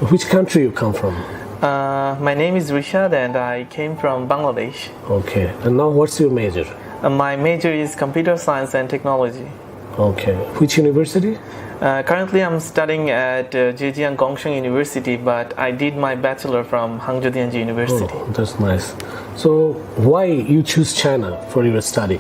which country you come from? My name is Rishad and I came from Bangladesh. Okay. And now what's your major? My major is computer science and technology. Okay. Which university? Currently I'm studying at Zhejiang Gongsheng University, but I did my bachelor from Hangzhou Dianji University. Oh, that's nice. So why you choose China for your study?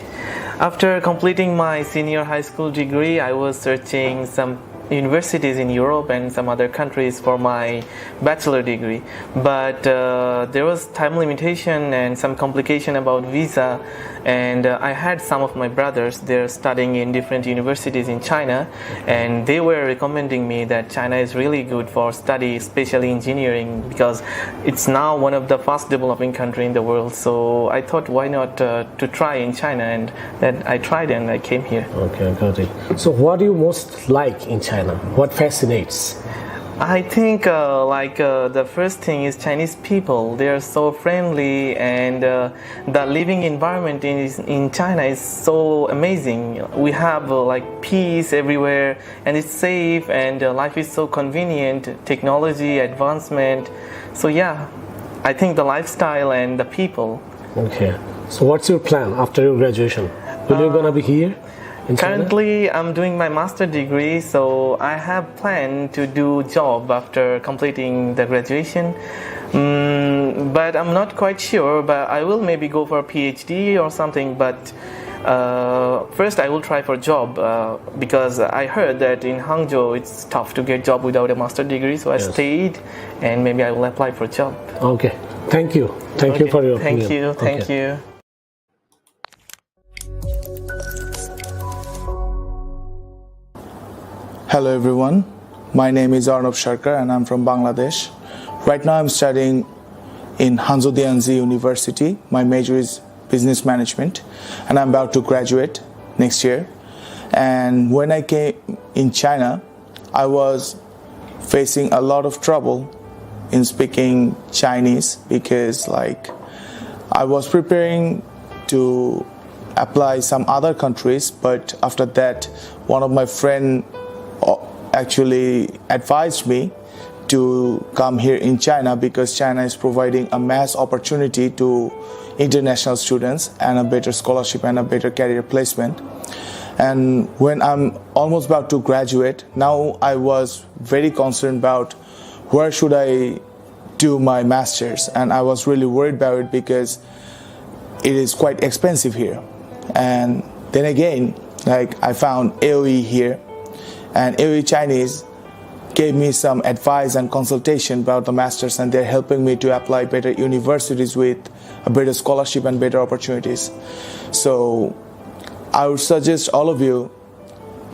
After completing my senior high school degree, I was searching some universities in Europe and some other countries for my bachelor degree, but there was time limitation and some complication about visa, and I had some of my brothers, they're studying in different universities in China, and they were recommending me that China is really good for study, especially engineering, because it's now one of the fast developing country in the world. So I thought, why not to try in China, and then I tried and I came here. Okay, got it. So what do you most like in China? What fascinates? I think the first thing is Chinese people. They are so friendly, and the living environment in China is so amazing. We have peace everywhere, and it's safe, and life is so convenient. Technology advancement. So yeah, I think the lifestyle and the people. Okay. So what's your plan after your graduation? Will you gonna be here? Currently, I'm doing my master degree, so I have planned to do job after completing the graduation. But I'm not quite sure, but I will maybe go for a PhD or something. But first I will try for job because I heard that in Hangzhou it's tough to get job without a master degree, so I stayed, and maybe I will apply for job. Okay, thank you. Thank you for your opinion. Thank you. Hello everyone, my name is Arnab Sharkar and I'm from Bangladesh. Right now I'm studying in Hangzhou Dianji University. My major is business management and I'm about to graduate next year. And when I came in China, I was facing a lot of trouble in speaking Chinese because I was preparing to apply some other countries, but after that one of my friends actually advised me to come here in China because China is providing a mass opportunity to international students and a better scholarship and a better career placement. And when I'm almost about to graduate, now I was very concerned about where should I do my master's, and I was really worried about it because it is quite expensive here. And then again, I found AOE here, and AOE Chinese gave me some advice and consultation about the masters, and they're helping me to apply better universities with a better scholarship and better opportunities. So I would suggest all of you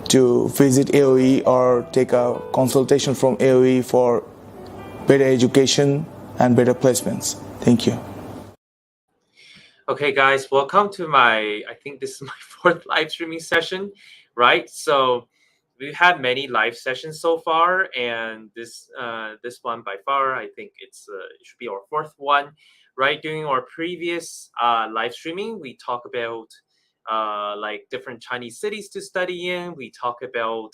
to visit AOE or take a consultation from AOE for better education and better placements. Thank you. Okay, guys, welcome to I think this is my fourth live streaming session, right? So we've had many live sessions so far, and this one by far, I think it should be our fourth one, right? During our previous live streaming, we talk about different Chinese cities to study in. We talk about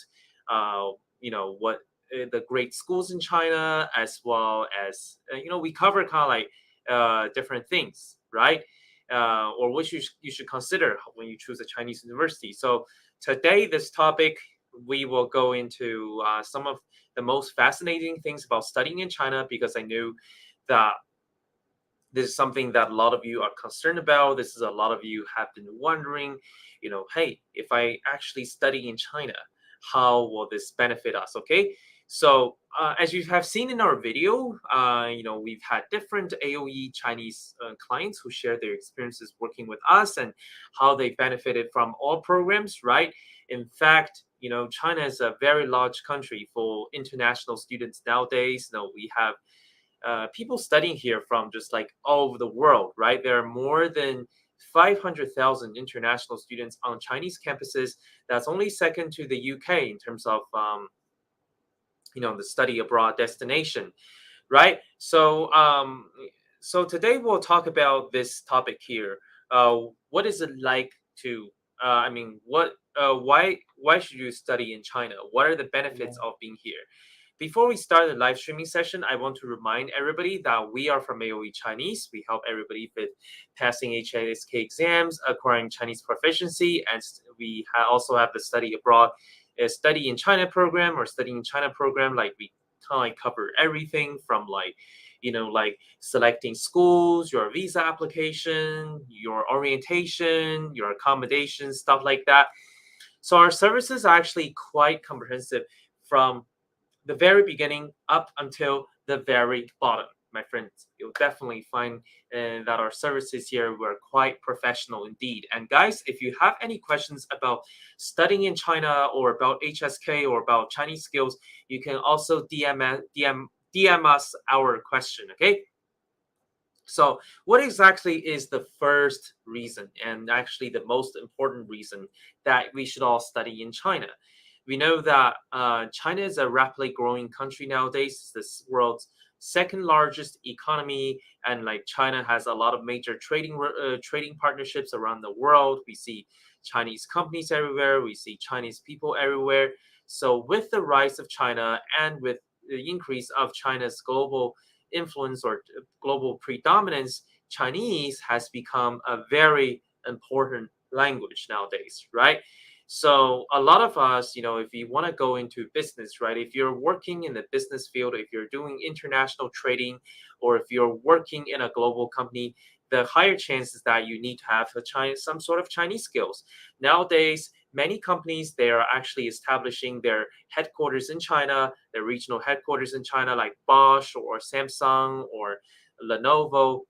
what the great schools in China, as well as we cover kind of different things, right? Or what you should consider when you choose a Chinese university. So today, this topic, we will go into some of the most fascinating things about studying in China, because I knew that this is something that a lot of you are concerned about. This is a lot of you have been wondering, hey, if I actually study in China, how will this benefit us? Okay. So as you have seen in our video, we've had different AOE Chinese clients who share their experiences working with us and how they benefited from all programs, right? In fact, China is a very large country for international students nowadays. We have people studying here from just all over the world, right? There are more than 500,000 international students on Chinese campuses. That's only second to the UK in terms of the study abroad destination, right? So so today we'll talk about this topic here. What is it like to why should you study in China? What are the benefits of being here? before we start the live streaming session, I want to remind everybody that we are from AOE Chinese. We help everybody with passing HSK exams, acquiring Chinese proficiency, and we also have the study abroad, study in China program or studying in China program. Like we kind of cover everything from like, like selecting schools, your visa application, your orientation, your accommodation, stuff like that. So our services are actually quite comprehensive from the very beginning up until the very bottom. My friends, you'll definitely find that our services here were quite professional indeed. And guys, if you have any questions about studying in China or about HSK or about Chinese skills, you can also DM us our question, okay? So what exactly is the first reason, and actually the most important reason, that we should all study in China? We know that China is a rapidly growing country nowadays. It's the world's second largest economy, and like China has a lot of major trading partnerships around the world. We see Chinese companies everywhere. We see Chinese people everywhere. So with the rise of China and with the increase of China's global influence or global predominance, Chinese has become a very important language nowadays, right? So a lot of us, if you want to go into business, right? If you're working in the business field, if you're doing international trading, or if you're working in a global company, the higher chances that you need to have some sort of Chinese skills. Nowadays, many companies, they are actually establishing their headquarters in China, their regional headquarters in China, like Bosch or Samsung or Lenovo.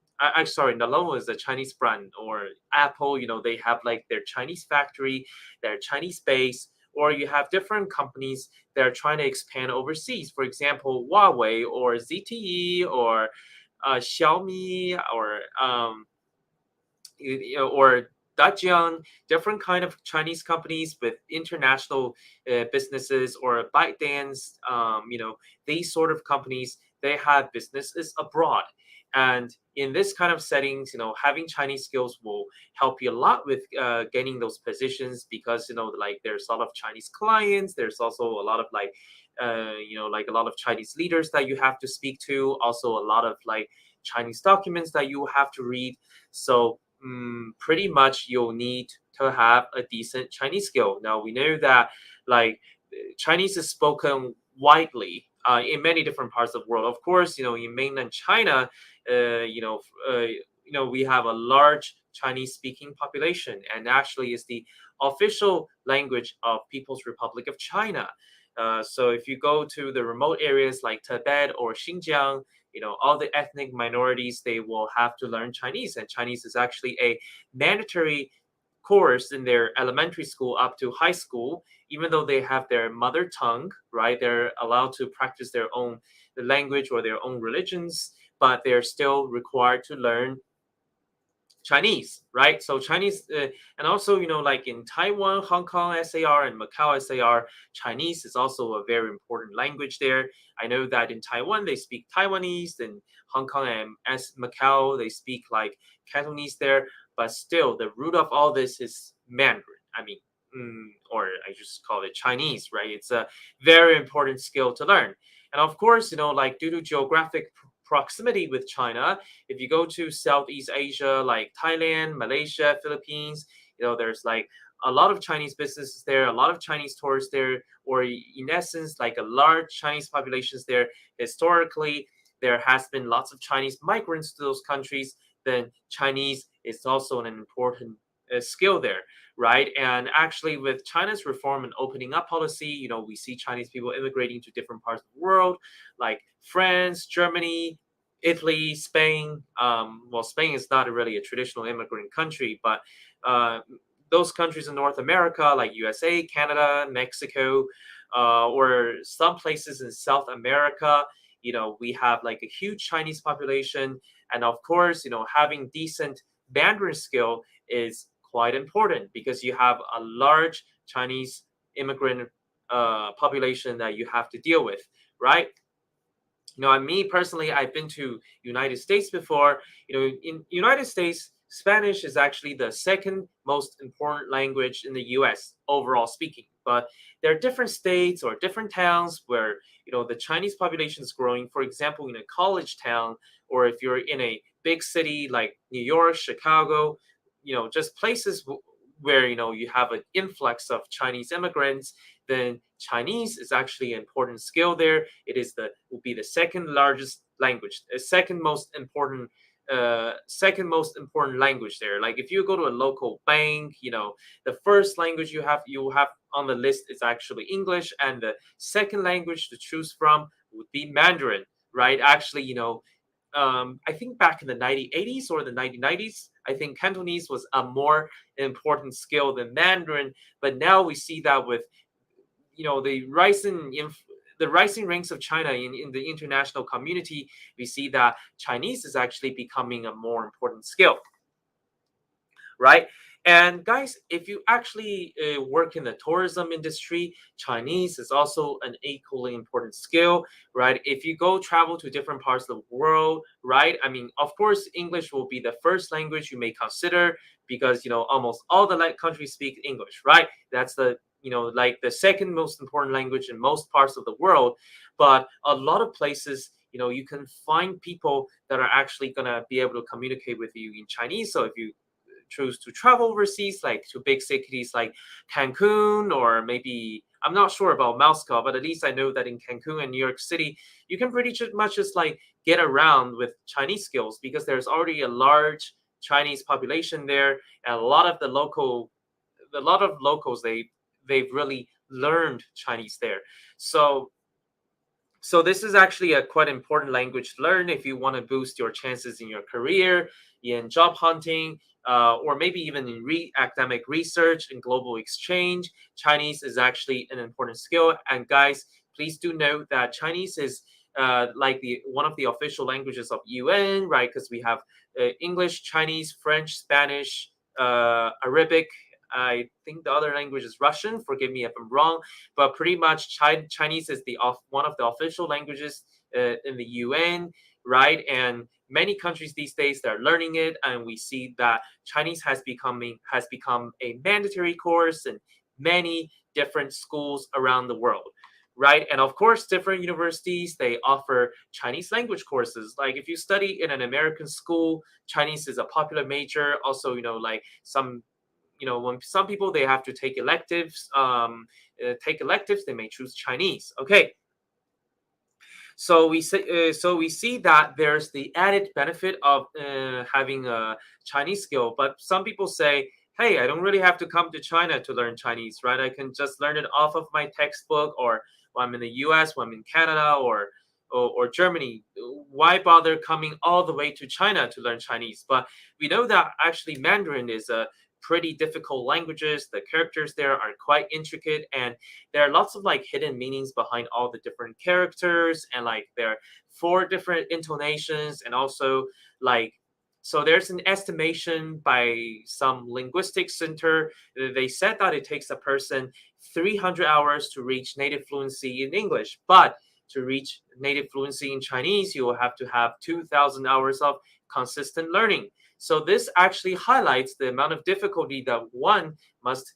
Sorry, Lenovo is a Chinese brand, or Apple, they have like their Chinese factory, their Chinese base, or you have different companies that are trying to expand overseas. For example, Huawei or ZTE or Xiaomi or or Dajiang, different kind of Chinese companies with international businesses, or ByteDance, these sort of companies, they have businesses abroad. And in this kind of settings, having Chinese skills will help you a lot with gaining those positions, because, like there's a lot of Chinese clients. There's also a lot of like a lot of Chinese leaders that you have to speak to. Also a lot of like Chinese documents that you have to read. So pretty much you'll need to have a decent Chinese skill. Now we know that like Chinese is spoken widely in many different parts of the world. Of course, in mainland China, we have a large Chinese speaking population, and actually is the official language of People's Republic of China. So if you go to the remote areas like Tibet or Xinjiang, all the ethnic minorities, they will have to learn Chinese, and Chinese is actually a mandatory course in their elementary school up to high school. Even though they have their mother tongue, right, they're allowed to practice their own language or their own religions, but they're still required to learn Chinese, right? So Chinese, and also, like in Taiwan, Hong Kong SAR, and Macau SAR, Chinese is also a very important language there. I know that in Taiwan, they speak Taiwanese, and Hong Kong and Macau, they speak like Cantonese there, but still the root of all this is Mandarin. I mean, or I just call it Chinese, right? It's a very important skill to learn. And of course, like due to geographic proximity with China, if you go to Southeast Asia, like Thailand, Malaysia, Philippines, there's like a lot of Chinese businesses there, a lot of Chinese tourists there, or in essence, like a large Chinese populations there. Historically, there has been lots of Chinese migrants to those countries. Then Chinese is also an important skill there, right? And actually, with China's reform and opening up policy, we see Chinese people immigrating to different parts of the world, like France, Germany, Italy, Spain. Well, Spain is not really a traditional immigrant country, but those countries in North America, like USA, Canada, Mexico, or some places in South America, we have like a huge Chinese population. And of course, having decent Mandarin skill is quite important, because you have a large Chinese immigrant population that you have to deal with, right? And me personally, I've been to United States before. In United States, Spanish is actually the second most important language in the U.S. overall speaking, but there are different states or different towns where the Chinese population is growing. For example, in a college town, or if you're in a big city like New York, Chicago, just places where you have an influx of Chinese immigrants, then Chinese is actually an important skill there. Will be the second largest language, second most important language there. Like if you go to a local bank, the first language you have on the list is actually English, and the second language to choose from would be Mandarin, right? Actually, I think back in the 1980s or the 1990s, I think Cantonese was a more important skill than Mandarin. But now we see that with the rising ranks of China in the international community, we see that Chinese is actually becoming a more important skill, right? And guys, if you actually work in the tourism industry, Chinese is also an equally important skill, right? If you go travel to different parts of the world, right? I mean, of course, English will be the first language you may consider because, almost all the countries speak English, right? That's the like the second most important language in most parts of the world. But a lot of places, you can find people that are actually going to be able to communicate with you in Chinese. So if you choose to travel overseas, like to big cities like Cancun, or maybe I'm not sure about Moscow, but at least I know that in Cancun and New York City, you can pretty much just like get around with Chinese skills because there's already a large Chinese population there, and a lot of locals they've really learned Chinese there. So this is actually a quite important language to learn if you want to boost your chances in your career, in job hunting, or maybe even in academic research and global exchange. Chinese is actually an important skill. And guys, please do note that Chinese is like one of the official languages of UN, right? Because we have English, Chinese, French, Spanish, Arabic. I think the other language is Russian. Forgive me if I'm wrong, but pretty much Chinese is one of the official languages in the UN, right? And many countries these days they're learning it, and we see that Chinese has become a mandatory course in many different schools around the world, right? And of course, different universities they offer Chinese language courses. Like if you study in an American school, Chinese is a popular major. Also, like when some people they have to take electives, they may choose Chinese. Okay. So we see that there's the added benefit of having a Chinese skill, but some people say, hey, I don't really have to come to China to learn Chinese, right? I can just learn it off of my textbook, or when I'm in the US, when I'm in Canada, or Germany. Why bother coming all the way to China to learn Chinese? But we know that actually Mandarin is a pretty difficult languages. The characters there are quite intricate, and there are lots of like hidden meanings behind all the different characters, and like there are 4 different intonations, and also like so there's an estimation by some linguistics center. They said that it takes a person 300 hours to reach native fluency in English, but to reach native fluency in Chinese, you will have to have 2,000 hours of consistent learning. So this actually highlights the amount of difficulty that one must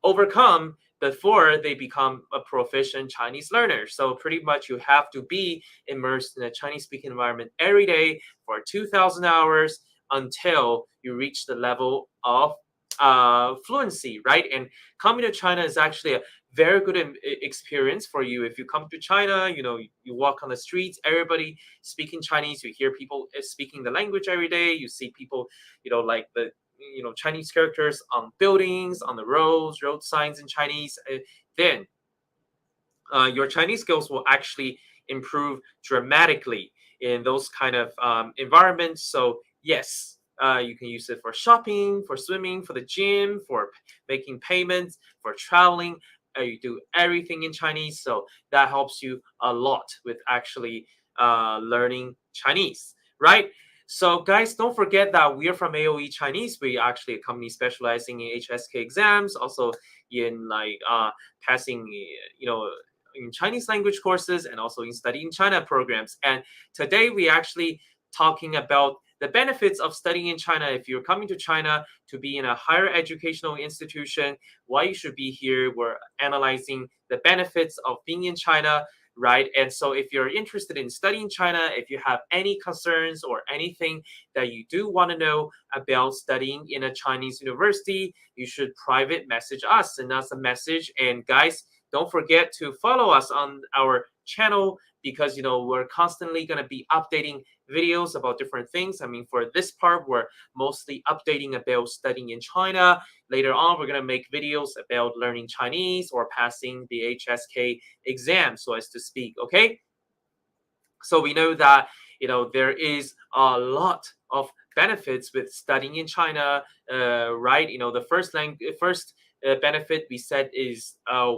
overcome before they become a proficient Chinese learner. So pretty much you have to be immersed in a Chinese-speaking environment every day for 2,000 hours until you reach the level of fluency, right? And coming to China is actually a very good experience for you. If you come to China, you walk on the streets, everybody speaking Chinese, you hear people speaking the language every day, you see people, like the Chinese characters on buildings, on the road signs in Chinese, then your Chinese skills will actually improve dramatically in those kind of environments. So yes, you can use it for shopping, for swimming, for the gym, for making payments, for traveling. You do everything in Chinese, so that helps you a lot with actually learning Chinese, right? So guys, don't forget that we are from AOE Chinese. We actually a company specializing in HSK exams, also in like passing, in Chinese language courses, and also in studying China programs. And today we actually talking about the benefits of studying in China. If you're coming to China to be in a higher educational institution, why you should be here. We're analyzing the benefits of being in China, right? And so if you're interested in studying China, if you have any concerns or anything that you do want to know about studying in a Chinese university, you should private message us, send us a message. And guys, don't forget to follow us on our channel, because we're constantly going to be updating videos about different things. I mean, for this part, we're mostly updating about studying in China. Later on, we're going to make videos about learning Chinese or passing the HSK exam, so as to speak. Okay, so we know that there is a lot of benefits with studying in China, right? The first benefit we said is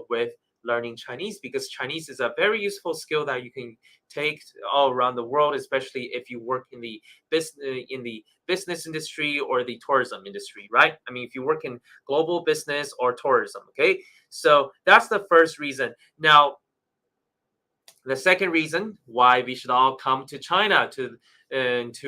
with learning Chinese, because Chinese is a very useful skill that you can take all around the world, especially if you work in the business industry or the tourism industry, right? I mean, if you work in global business or tourism, okay? So that's the first reason. Now, the second reason why we should all come to China to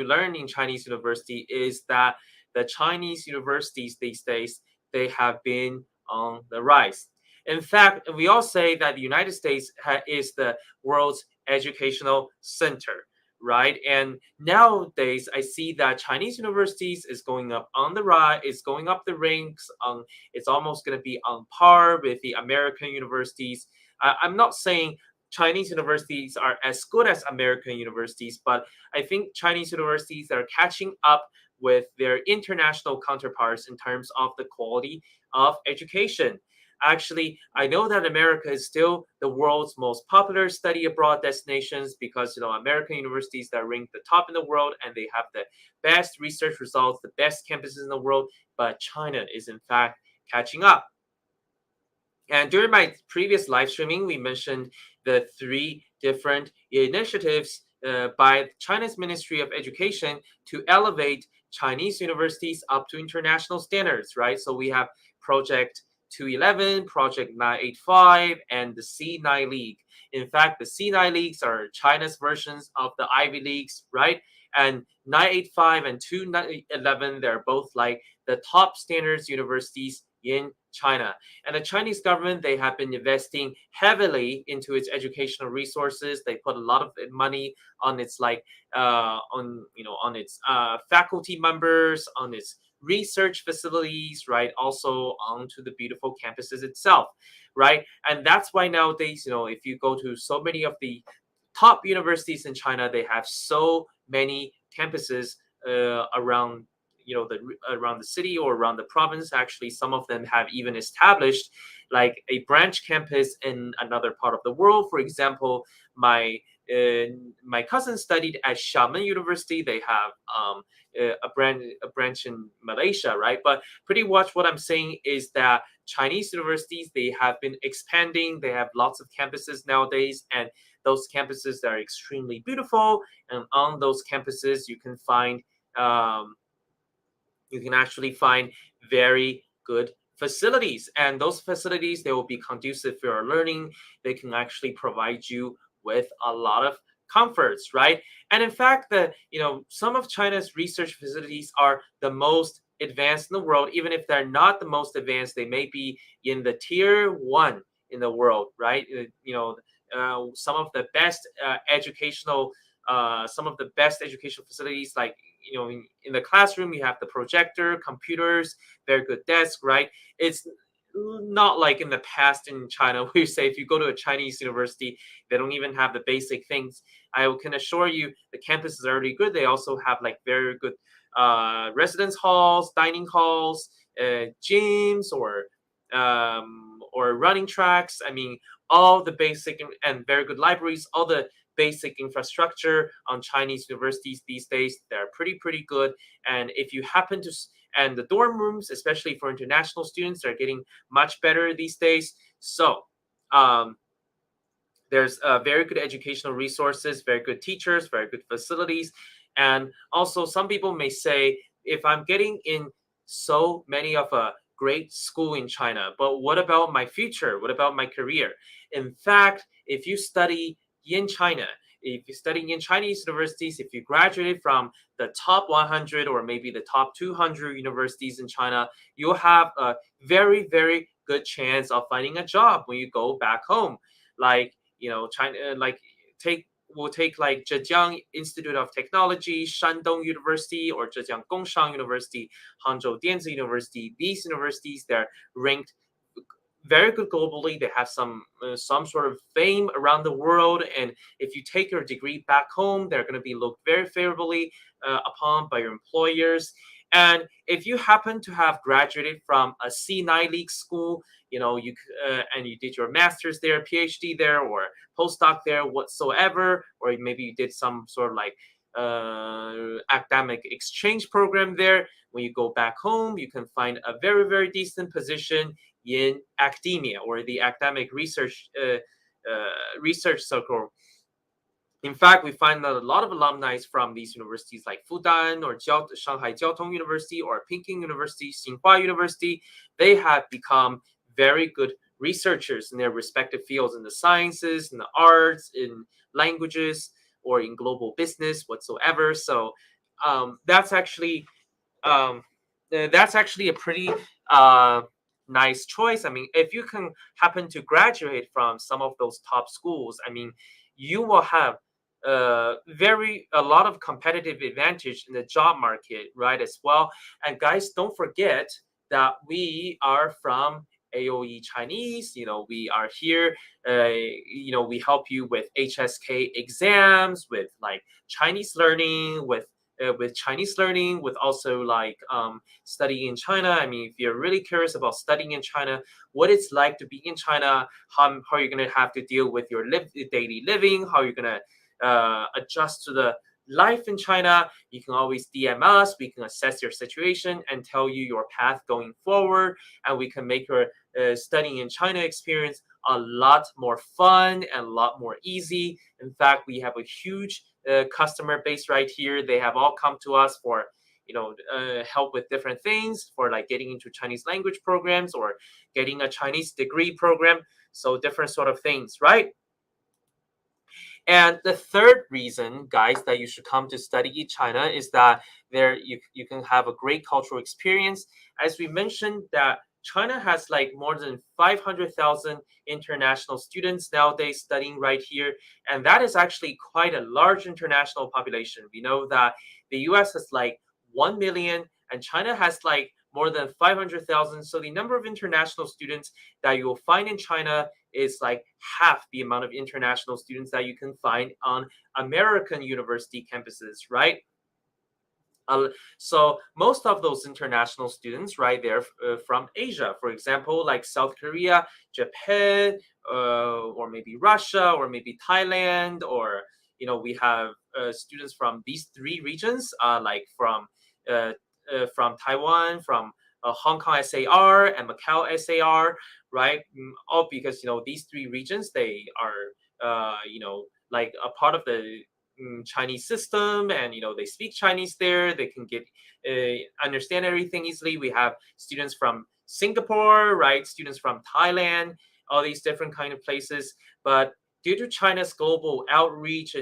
learn in Chinese university is that the Chinese universities these days, they have been on the rise. In fact, we all say that the United States is the world's educational center, right? And nowadays, I see that Chinese universities is going up on the rise, is going up the ranks. It's almost going to be on par with the American universities. I'm not saying Chinese universities are as good as American universities, but I think Chinese universities are catching up with their international counterparts in terms of the quality of education. Actually, I know that America is still the world's most popular study abroad destinations, because American universities that rank the top in the world, and they have the best research results, the best campuses in the world. But China is in fact catching up. And during my previous live streaming, we mentioned the 3 different initiatives by China's Ministry of Education to elevate Chinese universities up to international standards, right? So we have Project 211, Project 985, and the C9 League. In fact, the C9 Leagues are China's versions of the Ivy Leagues, right? And 985 and 211, they're both like the top standards universities in China. And the Chinese government, they have been investing heavily into its educational resources. They put a lot of money on its on its faculty members, on its research facilities, right? Also onto the beautiful campuses itself, right? And that's why nowadays, if you go to so many of the top universities in China, they have so many campuses around around the city or around the province. Actually, some of them have even established like a branch campus in another part of the world. For example, my cousin studied at Xiamen University. They have a branch in Malaysia, right? But pretty much what I'm saying is that Chinese universities, they have been expanding. They have lots of campuses nowadays, and those campuses are extremely beautiful. And on those campuses, you can actually find very good facilities, and those facilities, they will be conducive for your learning. They can actually provide you with a lot of comforts, right? And in fact, some of China's research facilities are the most advanced in the world. Even if they're not the most advanced, they may be in the tier 1 in the world, right? Some of the best educational facilities, like in the classroom, you have the projector, computers, very good desk, right? It's not like in the past in China, where you say if you go to a Chinese university, they don't even have the basic things. I can assure you the campus is already good. They also have like very good residence halls, dining halls, gyms, or running tracks. I mean, all the basic and very good libraries, all the basic infrastructure on Chinese universities these days, they're pretty good. And if you happen to, and the dorm rooms, especially for international students, are getting much better these days. So there's very good educational resources, very good teachers, very good facilities. And also some people may say, if I'm getting in so many of a great school in China, but what about my future? What about my career? In fact, if you study in China, if you're studying in Chinese universities, if you graduated from the top 100 or maybe the top 200 universities in China, you'll have a very, very good chance of finding a job when you go back home. Like, China, like we'll take like Zhejiang Institute of Technology, Shandong University, or Zhejiang Gongshang University, Hangzhou Dianzi University. These universities, they're ranked very good globally. They have some sort of fame around the world, and if you take your degree back home, they're going to be looked very favorably upon by your employers. And if you happen to have graduated from a C9 League school, and you did your master's there, PhD there, or postdoc there, whatsoever, or maybe you did some sort of like academic exchange program there. When you go back home, you can find a very, very decent position in academia or the academic research circle. In fact, we find that a lot of alumni from these universities like Fudan or Shanghai Jiaotong University or Peking University, Tsinghua University, they have become very good researchers in their respective fields, in the sciences, in the arts, in languages, or in global business whatsoever. So that's actually a pretty nice choice. I mean, if you can happen to graduate from some of those top schools, I mean, you will have a lot of competitive advantage in the job market, right, as well. And guys, don't forget that we are from AOE Chinese. We are here. We help you with HSK exams, with like Chinese learning, with Chinese learning, with also like studying in China. I mean, if you're really curious about studying in China, what it's like to be in China, how you're going to have to deal with your daily living, how you're going to adjust to the life in China, you can always DM us. We can assess your situation and tell you your path going forward, and we can make your studying in China experience a lot more fun and a lot more easy. In fact, we have a huge customer base right here. They have all come to us for help with different things, for like getting into Chinese language programs or getting a Chinese degree program. So different sort of things, right? And the third reason, guys, that you should come to study in China is that there you can have a great cultural experience. As we mentioned, that China has like more than 500,000 international students nowadays studying right here. And that is actually quite a large international population. We know that the US has like 1 million and China has like more than 500,000. So the number of international students that you will find in China is like half the amount of international students that you can find on American university campuses, right? So most of those international students, right, they're from Asia, for example, like South Korea, Japan, or maybe Russia, or maybe Thailand, or we have students from these three regions, like from Taiwan, from Hong Kong SAR and Macau SAR, right? All because these three regions, they are like a part of the Chinese system, and they speak Chinese there. They can get understand everything easily. We have students from Singapore, right? Students from Thailand, all these different kind of places. But due to China's global outreach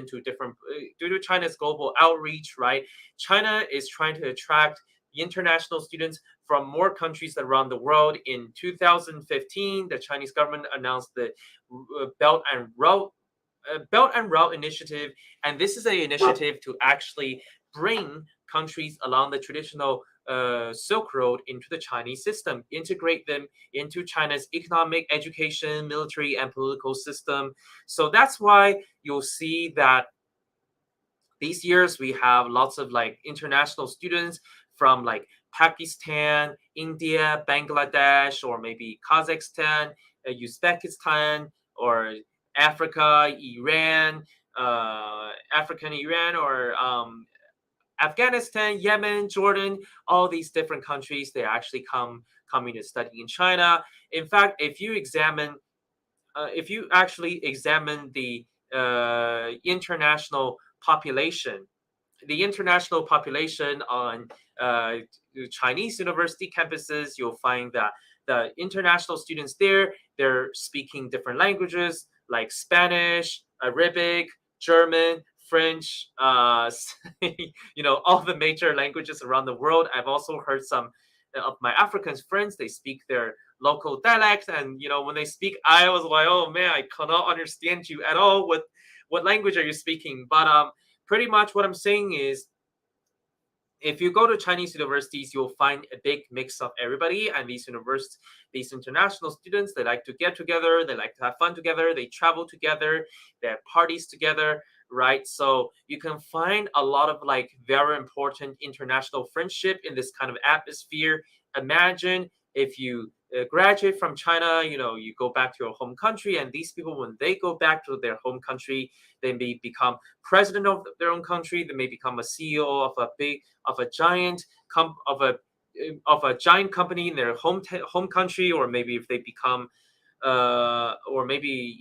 right? China is trying to attract international students from more countries around the world. In 2015, the Chinese government announced the Belt and Road Initiative, and this is an initiative to actually bring countries along the traditional Silk Road into the Chinese system, integrate them into China's economic, education, military, and political system. So that's why you'll see that these years we have lots of like international students from like Pakistan, India, Bangladesh, or maybe Kazakhstan, Uzbekistan, or Africa, Iran, or Afghanistan, Yemen, Jordan, all these different countries, they actually coming to study in China. In fact, if you actually examine the international population on Chinese university campuses, you'll find that the international students there, they're speaking different languages like Spanish, Arabic, German, French, all the major languages around the world. I've also heard some of my African friends, they speak their local dialect, and when they speak, I was like, oh man, I cannot understand you at all. What language are you speaking? But pretty much what I'm saying is, if you go to Chinese universities, you'll find a big mix of everybody. And these international students, they like to get together, they like to have fun together, they travel together, they have parties together, right? So you can find a lot of like very important international friendship in this kind of atmosphere. Imagine if you graduate from China, you go back to your home country, and these people, when they go back to their home country, they may become president of their own country. They may become a CEO of a giant company in their home country, or maybe if they become, or maybe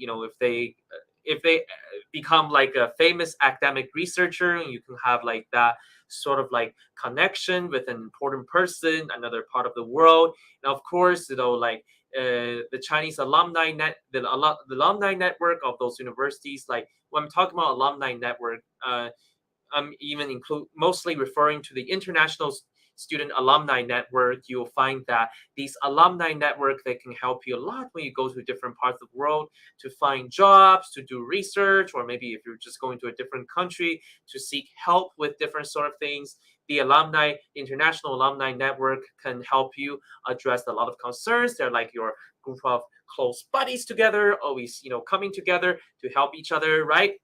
if they become like a famous academic researcher, and you can have like that sort of like connection with an important person, another part of the world. And of course, like the Chinese alumni the alumni network of those universities. Like when I'm talking about alumni network, I'm even mostly referring to the international student alumni network. You'll find that these alumni network, they can help you a lot when you go to different parts of the world to find jobs, to do research, or maybe if you're just going to a different country to seek help with different sort of things. The international alumni network can help you address a lot of concerns. They're like your group of close buddies together, always coming together to help each other, right?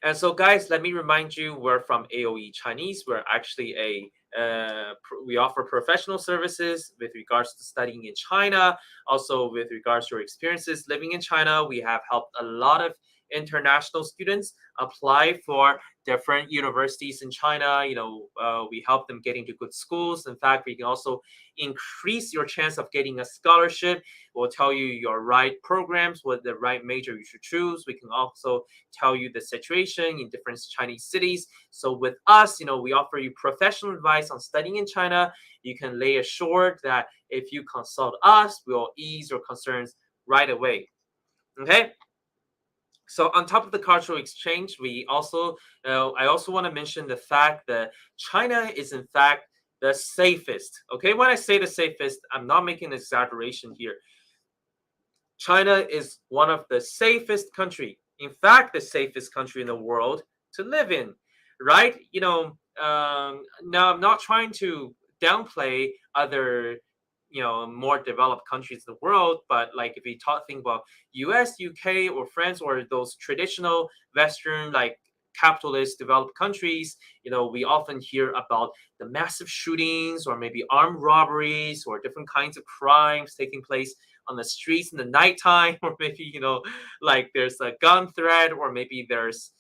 And so, guys, let me remind you, we're from AOE Chinese. We're actually we offer professional services with regards to studying in China. Also, with regards to your experiences living in China, we have helped a lot of international students apply for different universities in China. We help them get into good schools. In fact, we can also increase your chance of getting a scholarship. We'll tell you your right programs, what the right major you should choose. We can also tell you the situation in different Chinese cities. So with us, we offer you professional advice on studying in China. You can lay assured that if you consult us, we'll ease your concerns right away. Okay? So on top of the cultural exchange, I also want to mention the fact that China is in fact the safest. Okay, when I say the safest, I'm not making an exaggeration here. China is one of the safest country. In fact, the safest country in the world to live in, right? Now I'm not trying to downplay other more developed countries in the world, but like if we think about US, UK, or France, or those traditional Western like capitalist developed countries, we often hear about the massive shootings, or maybe armed robberies, or different kinds of crimes taking place on the streets in the nighttime, or maybe like there's a gun threat, or maybe there's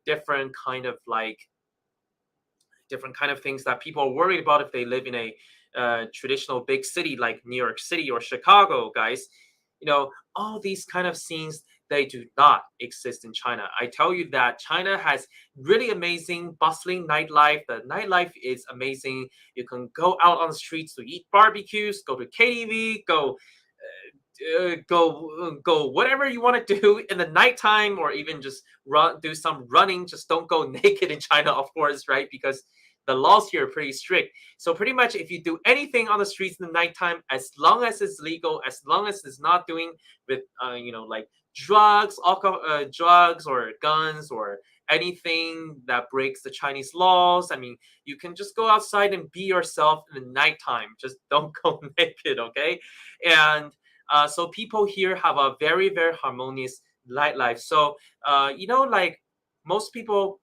different kind of things that people are worried about if they live in a traditional big city like New York City or Chicago, guys. All these kind of scenes, they do not exist in China. I tell you that China has really amazing, bustling nightlife. The nightlife is amazing. You can go out on the streets to eat barbecues, go to KTV, go whatever you want to do in the nighttime, or even just do some running. Just don't go naked in China, of course, right? Because the laws here are pretty strict. So pretty much if you do anything on the streets in the nighttime, as long as it's legal, as long as it's not doing with like drugs, alcohol, drugs or guns, or anything that breaks the Chinese laws, I mean, you can just go outside and be yourself in the nighttime. Just don't go naked, okay? And so people here have a very, very harmonious nightlife. So like most people,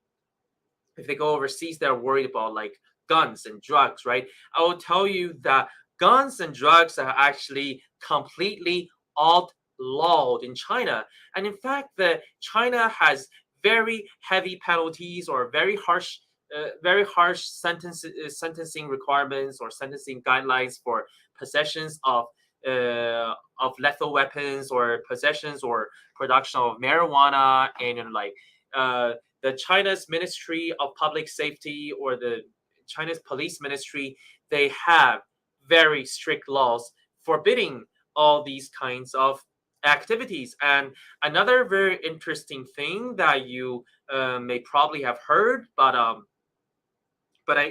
if they go overseas, they're worried about like guns and drugs, right? I will tell you that guns and drugs are actually completely outlawed in China. And in fact, China has very heavy penalties, or very harsh sentencing requirements, or sentencing guidelines for possessions of lethal weapons, or possessions or production of marijuana, and the China's Ministry of Public Safety, or the China's police ministry, they have very strict laws forbidding all these kinds of activities. And another very interesting thing that you may probably have heard, but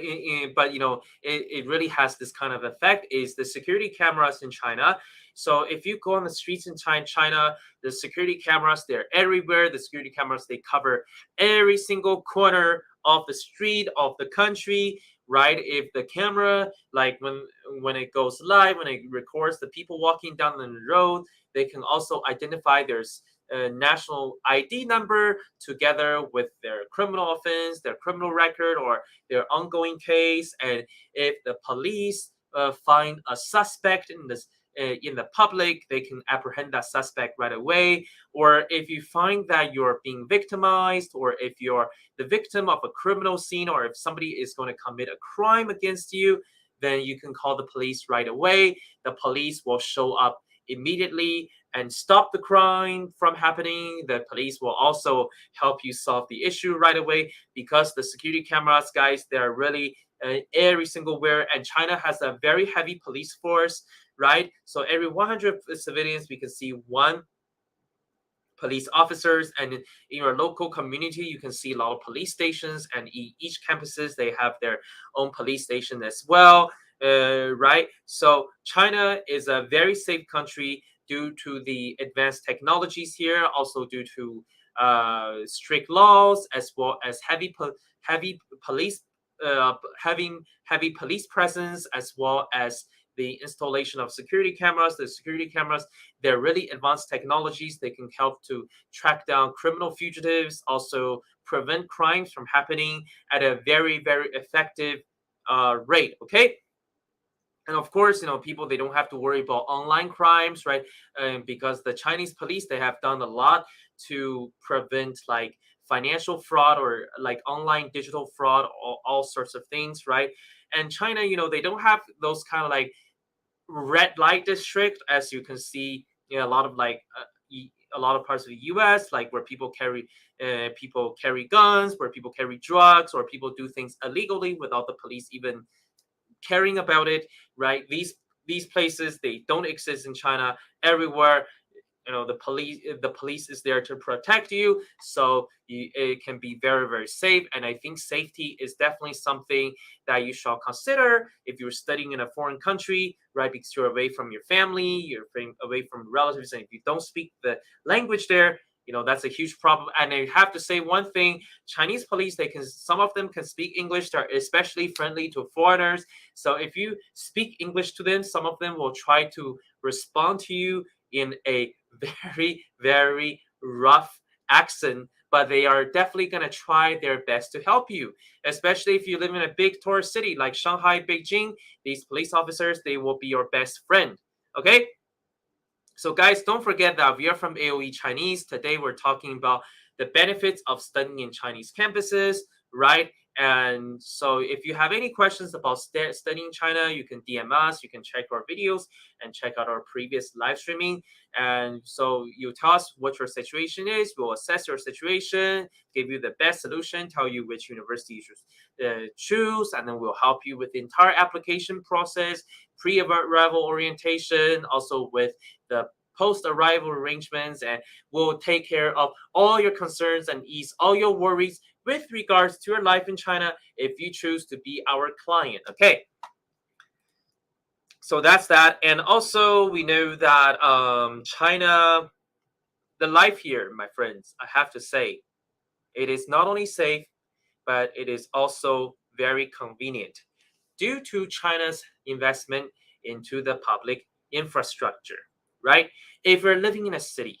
you know, it really has this kind of effect, is the security cameras in China. So if you go on the streets in China, the security cameras, they're everywhere. The security cameras, they cover every single corner of the street of the country, right? If the camera, like when it goes live, when it records the people walking down the road, they can also identify there's a national ID number together with their criminal offense, their criminal record, or their ongoing case. And if the police find a suspect in the public, they can apprehend that suspect right away. Or if you find that you're being victimized, or if you're the victim of a criminal scene, or if somebody is going to commit a crime against you, then you can call the police right away. The police will show up immediately and stop the crime from happening. The police will also help you solve the issue right away, because the security cameras, guys, they're really every single where. And China has a very heavy police force, right? So every 100 civilians, we can see one police officers. And in your local community, you can see a lot of police stations, and each campuses, they have their own police station as well, right? So China is a very safe country due to the advanced technologies here, also due to strict laws, as well as heavy police having heavy police presence, as well as the installation of security cameras. The security cameras, they're really advanced technologies. They can help to track down criminal fugitives, also prevent crimes from happening at a very, very effective rate. Okay. And of course, you know, people, they don't have to worry about online crimes, right? Because the Chinese police, they have done a lot to prevent like financial fraud, or like online digital fraud, all sorts of things, right? And China, you know, they don't have those kind of like red light district, as you can see, you know, a lot of like a lot of parts of the U.S., like where people carry guns, where people carry drugs, or people do things illegally without the police even caring about it, right? These places, they don't exist in China. Everywhere, you know, the police is there to protect you, so it can be very, very safe. And I think safety is definitely something that you shall consider if you're studying in a foreign country, right? Because you're away from your family, you're away from relatives, and if you don't speak the language there, you know, that's a huge problem. And I have to say one thing: Chinese police, some of them can speak English. They're especially friendly to foreigners. So if you speak English to them, some of them will try to respond to you in a very, very rough accent, but they are definitely going to try their best to help you, especially if you live in a big tourist city like Shanghai, Beijing. These police officers, they will be your best friend. Okay. So guys, don't forget that we are from AOE Chinese. Today we're talking about the benefits of studying in Chinese campuses, right? And so if you have any questions about studying China, you can DM us, you can check our videos and check out our previous live streaming. And so you tell us what your situation is, we'll assess your situation, give you the best solution, tell you which university you should choose, and then we'll help you with the entire application process, pre-arrival orientation, also with the post-arrival arrangements, and we'll take care of all your concerns and ease all your worries with regards to your life in China if you choose to be our client. Okay. So that's that. And also we know that China, the life here, my friends, I have to say, it is not only safe, but it is also very convenient due to China's investment into the public infrastructure, right? If we're living in a city,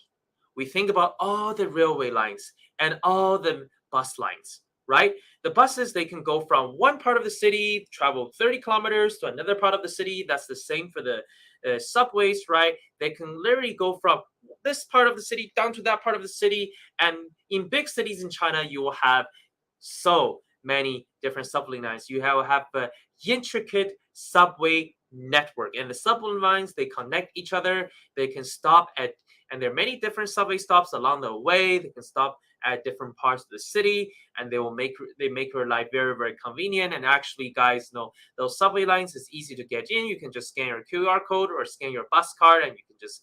we think about all the railway lines and all the bus lines, right? The buses, they can go from one part of the city, travel 30 kilometers to another part of the city. That's the same for the subways, right? They can literally go from this part of the city down to that part of the city. And in big cities in China, you will have so many different subway lines. You have an intricate subway network, and the subway lines, they connect each other. They can stop at, and there are many different subway stops along the way. They can stop at different parts of the city, and they make your life very, very convenient. And actually, guys, those subway lines is easy to get in. You can just scan your QR code or scan your bus card, and you can just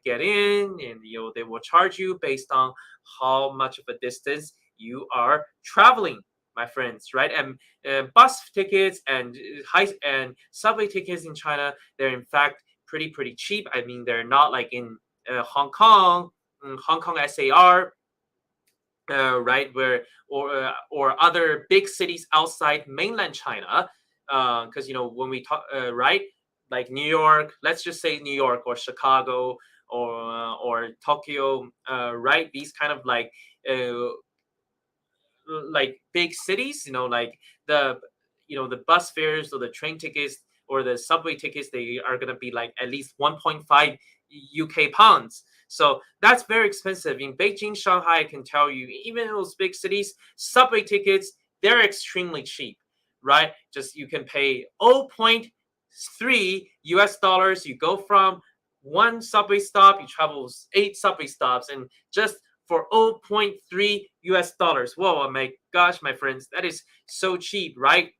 get in, and they will charge you based on how much of a distance you are traveling, my friends, right? And bus tickets and subway tickets in China, they're in fact pretty cheap. I mean, they're not like in Hong Kong, SAR, right, where or other big cities outside mainland China, because when we talk, right, like New York, let's just say New York or Chicago or Tokyo, right, these kind of like big cities, like the the bus fares or the train tickets or the subway tickets, they are going to be like at least 1.5 UK pounds. So that's very expensive. In Beijing, Shanghai, I can tell you, even in those big cities, subway tickets, they're extremely cheap, right? Just you can pay 0.3 US dollars. You go from one subway stop, you travel 8 subway stops, and just for 0.3 US dollars. Whoa, oh my gosh, my friends, that is so cheap, right?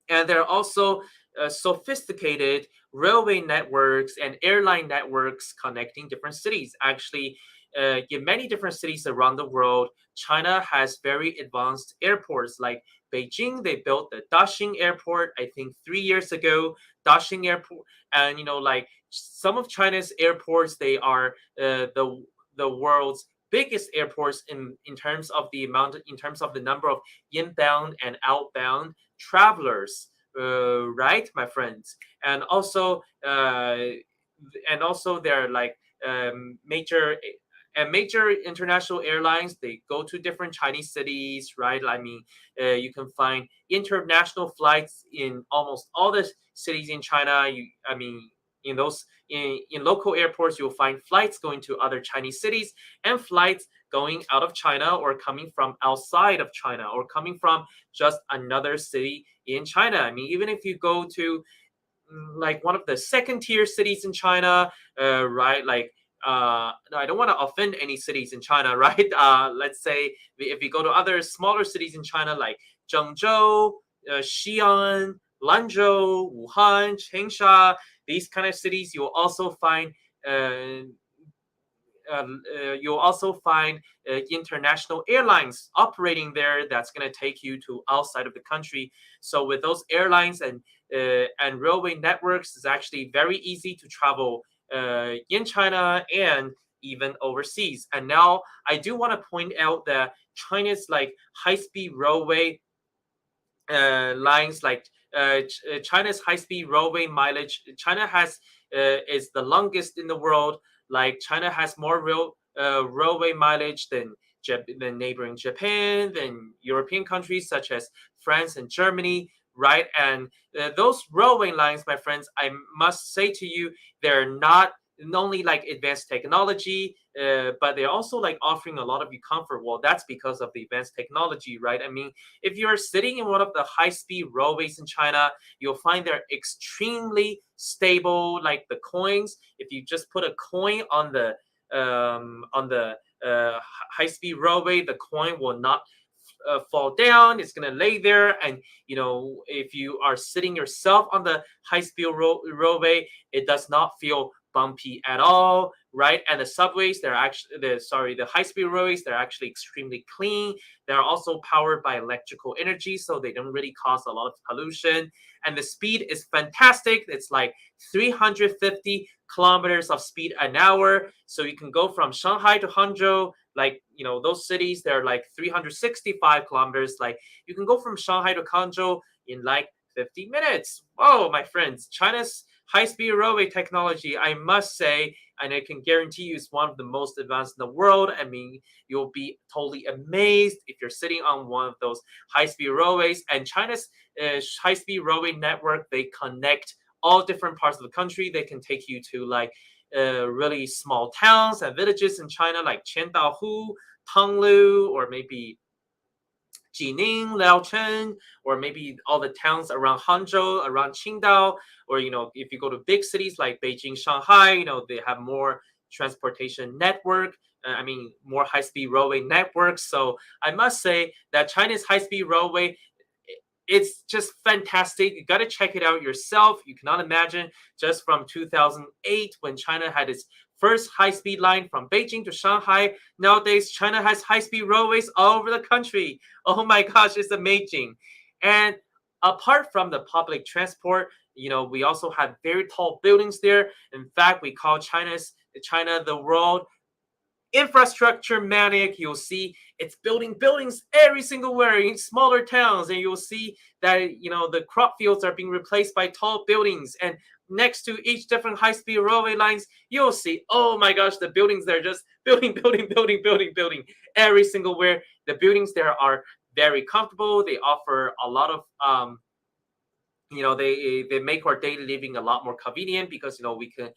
And there are also sophisticated railway networks and airline networks connecting different cities. Actually, in many different cities around the world, China has very advanced airports. Like Beijing, they built the Daxing Airport, I think 3 years ago. Daxing Airport, and like some of China's airports, they are the world's biggest airports in terms of the number of inbound and outbound travelers, right, my friends. And also there are like major international airlines. They go to different Chinese cities, right? I mean, you can find international flights in almost all the cities in China. In those in local airports, you'll find flights going to other Chinese cities and flights going out of China or coming from outside of China or coming from just another city in China. I mean, even if you go to like one of the second tier cities in China, right? Like, no, I don't want to offend any cities in China, right? Let's say if you go to other smaller cities in China, like Zhengzhou, Xi'an, Lanzhou, Wuhan, Changsha, these kind of cities, you'll also find international airlines operating there. That's going to take you to outside of the country. So with those airlines and railway networks, it's actually very easy to travel in China and even overseas. And now I do want to point out that China's like high-speed railway lines, like China's high-speed railway mileage. China has is the longest in the world. Like China has more railway mileage than neighboring Japan, than European countries such as France and Germany, right? And those railway lines, my friends, I must say to you, they're not only like advanced technology, but they're also like offering a lot of you comfort. Well, that's because of the advanced technology, right? I mean, if you're sitting in one of the high-speed railways in China, you'll find they're extremely stable. Like the coins, if you just put a coin on the high-speed railway, the coin will not fall down. It's gonna lay there, and if you are sitting yourself on the high-speed railway, it does not feel bumpy at all, right? And the subways, the high-speed railways, they're actually extremely clean. They're also powered by electrical energy, so they don't really cause a lot of pollution. And the speed is fantastic. It's like 350 kilometers of speed an hour. So you can go from Shanghai to Hangzhou, like, those cities, they're like 365 kilometers. Like you can go from Shanghai to Hangzhou in like 50 minutes. Whoa, my friends, China's high-speed railway technology, I must say, and I can guarantee you, is one of the most advanced in the world. I mean, you'll be totally amazed if you're sitting on one of those high-speed railways. And China's high-speed railway network, they connect all different parts of the country. They can take you to like really small towns and villages in China, like Qiandaohu, Tonglu, or maybe Jining, Liaocheng, or maybe all the towns around Hangzhou, around Qingdao, or if you go to big cities like Beijing, Shanghai, they have more transportation network I mean, more high-speed railway networks. So I must say that China's high-speed railway, it's just fantastic. You got to check it out yourself. You cannot imagine, just from 2008 when China had its first high-speed line from Beijing to Shanghai. Nowadays, China has high-speed railways all over the country. Oh my gosh, it's amazing. And apart from the public transport, we also have very tall buildings there. In fact, we call China the world infrastructure maniac. You'll see it's building buildings every single where in smaller towns, and you'll see that the crop fields are being replaced by tall buildings, and next to each different high-speed railway lines, you'll see, oh my gosh, the buildings there just building every single where. The buildings there are very comfortable. They offer a lot of they make our daily living a lot more convenient, because we can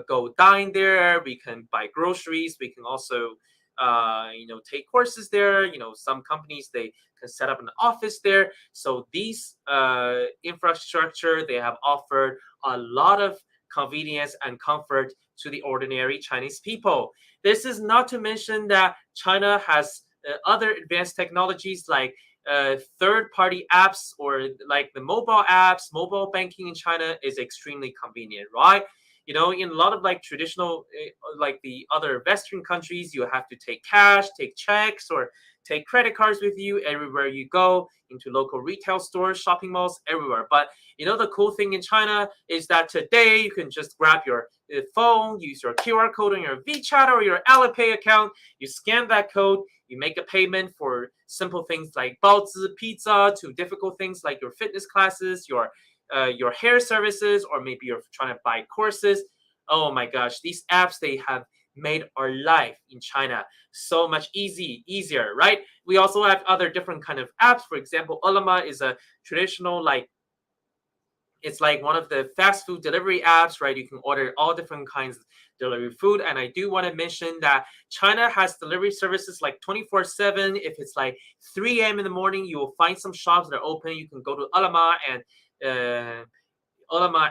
go dine there, we can buy groceries, we can also take courses there. Some companies, they can set up an office there. So these infrastructure, they have offered a lot of convenience and comfort to the ordinary Chinese people. This is not to mention that China has other advanced technologies like third-party apps, or like the mobile apps. Mobile banking in China is extremely convenient, right? In a lot of like traditional, like the other Western countries, you have to take cash, take checks, or take credit cards with you everywhere you go, into local retail stores, shopping malls, everywhere. But the cool thing in China is that today you can just grab your phone, use your QR code on your WeChat or your Alipay account, you scan that code, you make a payment for simple things like baozi, pizza, to difficult things like your fitness classes, your hair services, or maybe you're trying to buy courses. Oh my gosh, these apps, they have made our life in China so much easier, right? We also have other different kind of apps. For example, Ele.me is a traditional, like, it's like one of the fast food delivery apps, right? You can order all different kinds of delivery food. And I do want to mention that China has delivery services like 24/7. If it's like 3 a.m. in the morning, you will find some shops that are open. You can go to Ele.me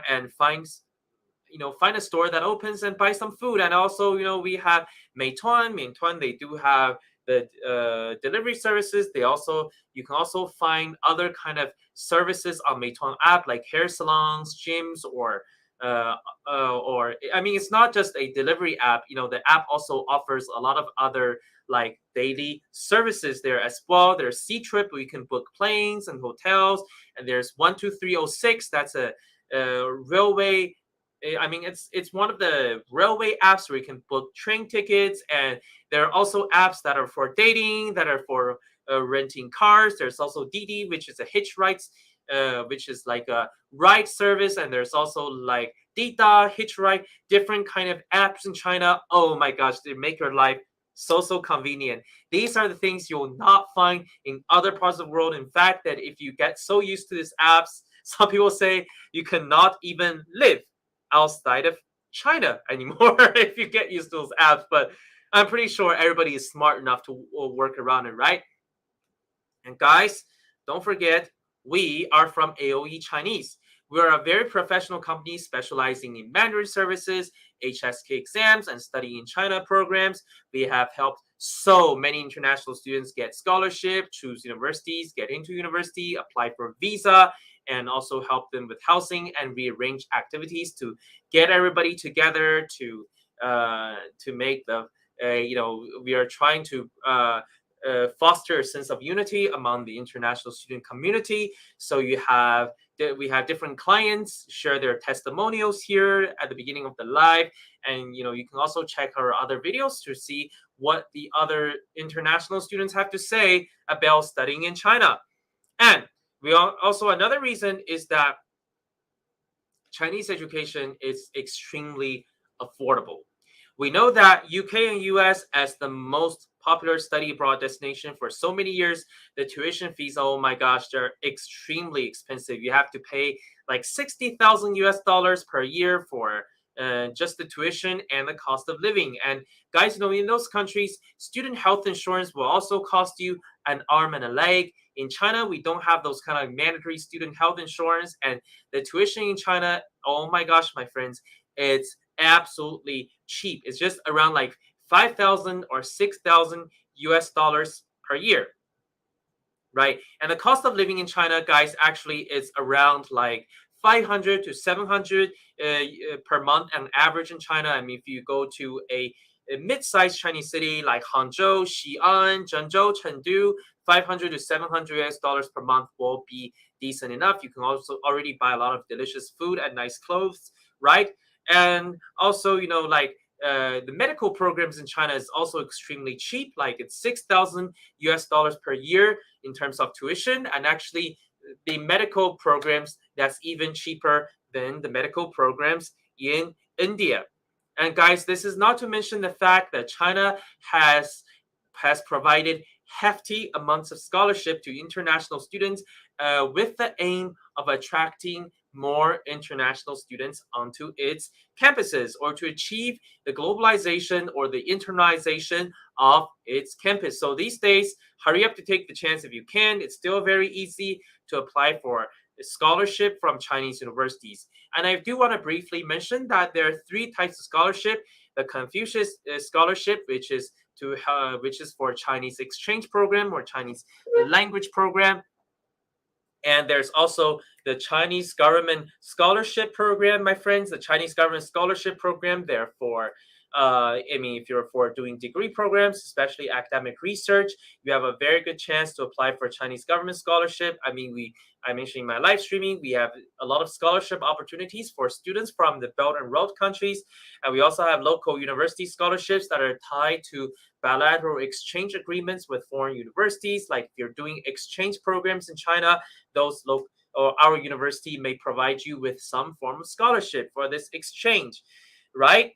and find a store that opens and buy some food. And also, we have Meituan. They do have the delivery services. You can also find other kind of services on Meituan app, like hair salons, gyms, or I mean, it's not just a delivery app. The app also offers a lot of other like daily services there as well. There's Ctrip, where you can book planes and hotels, and there's 12306. That's a railway. I mean, it's one of the railway apps where you can book train tickets, and there are also apps that are for dating, that are for renting cars. There's also Didi, which is a hitch rides, which is like a ride service, and there's also like Dida, hitch ride, different kind of apps in China. Oh my gosh, they make your life so convenient. These are the things you'll not find in other parts of the world. In fact, that if you get so used to these apps, some people say you cannot even live outside of China anymore if you get used to those apps. But I'm pretty sure everybody is smart enough to work around it, right? And guys, don't forget, we are from AOE Chinese. We are a very professional company specializing in Mandarin services, HSK exams, and study in China programs. We have helped so many international students get scholarship, choose universities, get into university, apply for visa, and also help them with housing, and rearrange activities to get everybody together to make the we are trying to foster a sense of unity among the international student community. So we have different clients share their testimonials here at the beginning of the live, and you can also check our other videos to see what the other international students have to say about studying in China. And also, another reason is that Chinese education is extremely affordable. We know that UK and US, as the most popular study abroad destination for so many years, the tuition fees, oh my gosh, they're extremely expensive. You have to pay like 60,000 US dollars per year for just the tuition and the cost of living. And guys, in those countries, student health insurance will also cost you an arm and a leg. In China, we don't have those kind of mandatory student health insurance, and the tuition in China, oh my gosh, my friends, it's absolutely cheap. It's just around like 5,000 or 6,000 US dollars per year, right? And the cost of living in China, guys, actually is around like 500 to 700 per month on average in China. I mean, if you go to a mid-sized Chinese city like Hangzhou, Xi'an, Zhengzhou, Chengdu, 500 to 700 US dollars per month will be decent enough. You can also already buy a lot of delicious food and nice clothes, right? And also, like the medical programs in China is also extremely cheap. Like it's 6,000 US dollars per year in terms of tuition, and actually the medical programs that's even cheaper than the medical programs in India. And guys, this is not to mention the fact that China has provided hefty amounts of scholarship to international students with the aim of attracting more international students onto its campuses, or to achieve the globalization or the internalization of its campus. So these days, hurry up to take the chance if you can. It's still very easy to apply for a scholarship from Chinese universities. And I do want to briefly mention that there are 3 types of scholarship. The Confucius Scholarship, which is for Chinese exchange program or Chinese language program. And there's also the Chinese government scholarship program, my friends. The Chinese government scholarship program, therefore, if you're for doing degree programs, especially academic research, you have a very good chance to apply for Chinese government scholarship. I mentioned in my live streaming, we have a lot of scholarship opportunities for students from the Belt and Road countries. And we also have local university scholarships that are tied to bilateral exchange agreements with foreign universities. Like if you're doing exchange programs in China, those local or our university may provide you with some form of scholarship for this exchange, right?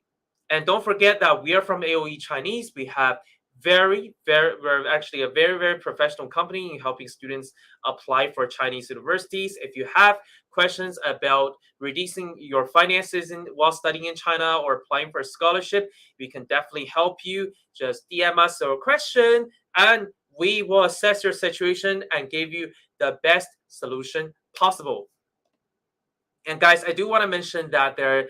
And don't forget that we are from AOE Chinese. We have we're actually a very, very professional company in helping students apply for Chinese universities. If you have questions about reducing your finances while studying in China or applying for a scholarship, we can definitely help you. Just DM us a question and we will assess your situation and give you the best solution possible. And guys, I do want to mention that there are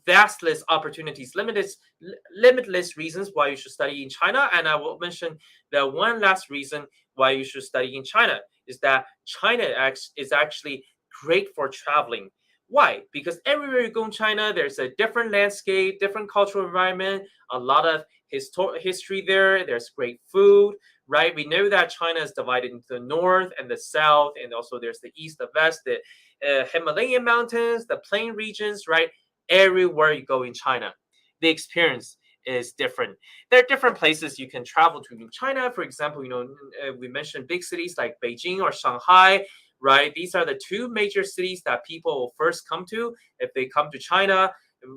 vastless opportunities, limitless reasons why you should study in China. And I will mention the one last reason why you should study in China is that China is actually great for traveling. Why? Because everywhere you go in China, there's a different landscape, different cultural environment, a lot of history there. There's great food, right? We know that China is divided into the north and the south, and also there's the east, the west, the Himalayan mountains, the plain regions, right? Everywhere you go in China, the experience is different. There are different places you can travel to in China. For example, we mentioned big cities like Beijing or Shanghai, right? These are the 2 major cities that people will first come to if they come to China.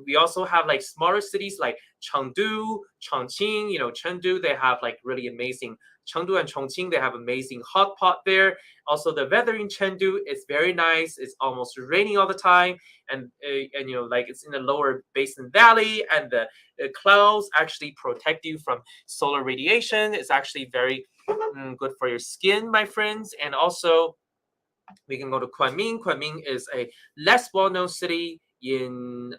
We also have like smaller cities like Chengdu, Chongqing. Chengdu, they have like really amazing. Chengdu and Chongqing, they have amazing hot pot there. Also, the weather in Chengdu is very nice. It's almost raining all the time, and like it's in the lower basin valley, and the clouds actually protect you from solar radiation. It's actually very good for your skin, my friends. And also, we can go to Kunming. Kunming is a less well-known city in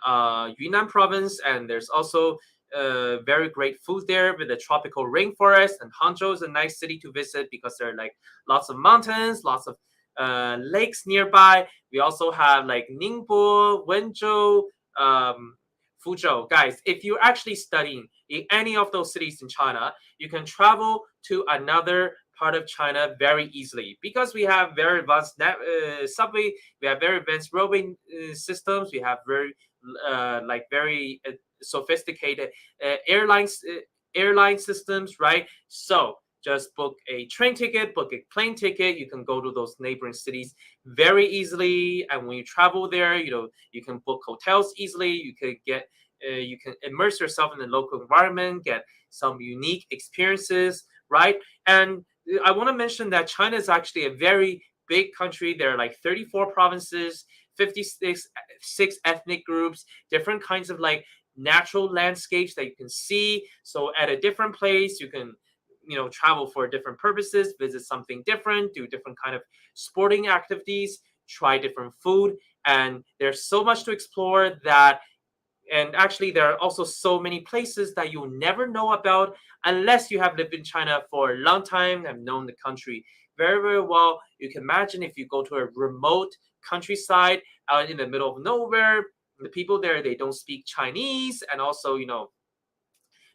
Yunnan province, and there's also very great food there with the tropical rainforest. And Hangzhou is a nice city to visit because there are like lots of mountains, lots of lakes nearby. We also have like Ningbo, Wenzhou, Fuzhou. Guys, if you're actually studying in any of those cities in China, you can travel to another part of China very easily because we have very advanced subway, we have very advanced railway systems, we have very sophisticated airline systems, right? So just book a train ticket, book a plane ticket. You can go to those neighboring cities very easily, and when you travel there, you can book hotels easily. You can immerse yourself in the local environment, get some unique experiences, right? And I want to mention that China is actually a very big country. There are like 34 provinces, 56 ethnic groups, different kinds of like natural landscapes that you can see. So at a different place, you can travel for different purposes, visit something different, do different kind of sporting activities, try different food, and there's so much to explore that and actually there are also so many places that you'll never know about unless you have lived in China for a long time and known the country very, very well. You can imagine if you go to a remote countryside out in the middle of nowhere, the people there, they don't speak Chinese, and also,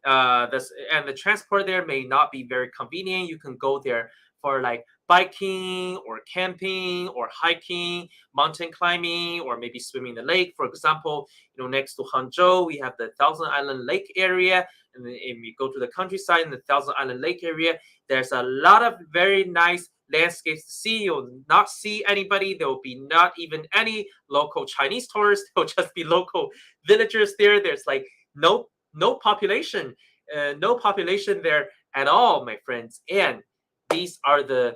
the transport there may not be very convenient. You can go there for like biking or camping or hiking, mountain climbing, or maybe swimming in the lake. For example, next to Hangzhou, we have the Thousand Island Lake area. And then if you go to the countryside in the Thousand Island Lake area, there's a lot of very nice landscapes to see. You'll not see anybody. There will be not even any local Chinese tourists. There'll just be local villagers there. There's like no population, no population there at all, my friends. And these are the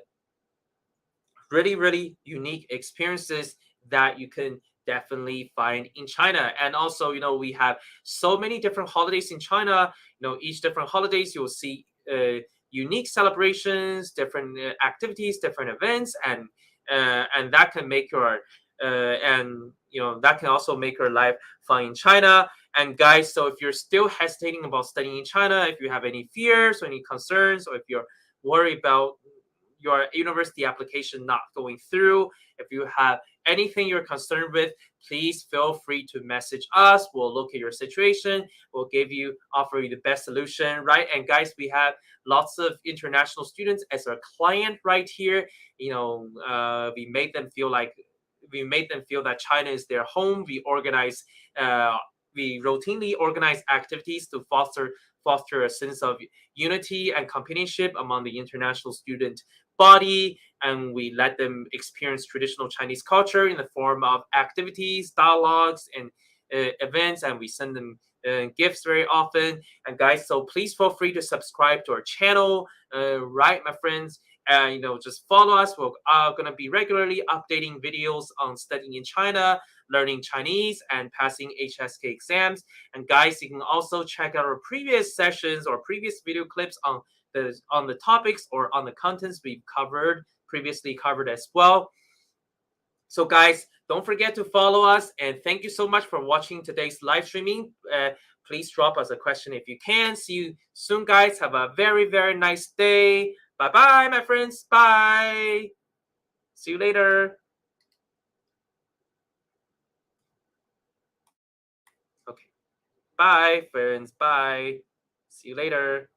really, really unique experiences that you can definitely find in China. And also, we have so many different holidays in China. Each different holidays you'll see unique celebrations, different activities, different events, and that can make your that can also make your life fun in China. And guys, so if you're still hesitating about studying in China, if you have any fears or any concerns, or if you're worried about your university application not going through, if you have anything you're concerned with, please feel free to message us. We'll look at your situation. We'll offer you the best solution, right? And guys, we have lots of international students as our client right here. We made them feel that China is their home. We routinely organize activities to foster a sense of unity and companionship among the international student body, and we let them experience traditional Chinese culture in the form of activities, dialogues, and events, and we send them gifts very often. And guys, so please feel free to subscribe to our channel, right, my friends? Just follow us. We're going to be regularly updating videos on studying in China, learning Chinese, and passing HSK exams. And guys, you can also check out our previous sessions or previous video clips on the topics or on the contents we've previously covered as well. So guys, don't forget to follow us, and thank you so much for watching today's live streaming. Please drop us a question if you can. See you soon, guys. Have a very, very nice day. Bye-bye, my friends. Bye. See you later. Okay. Bye, friends. Bye. See you later.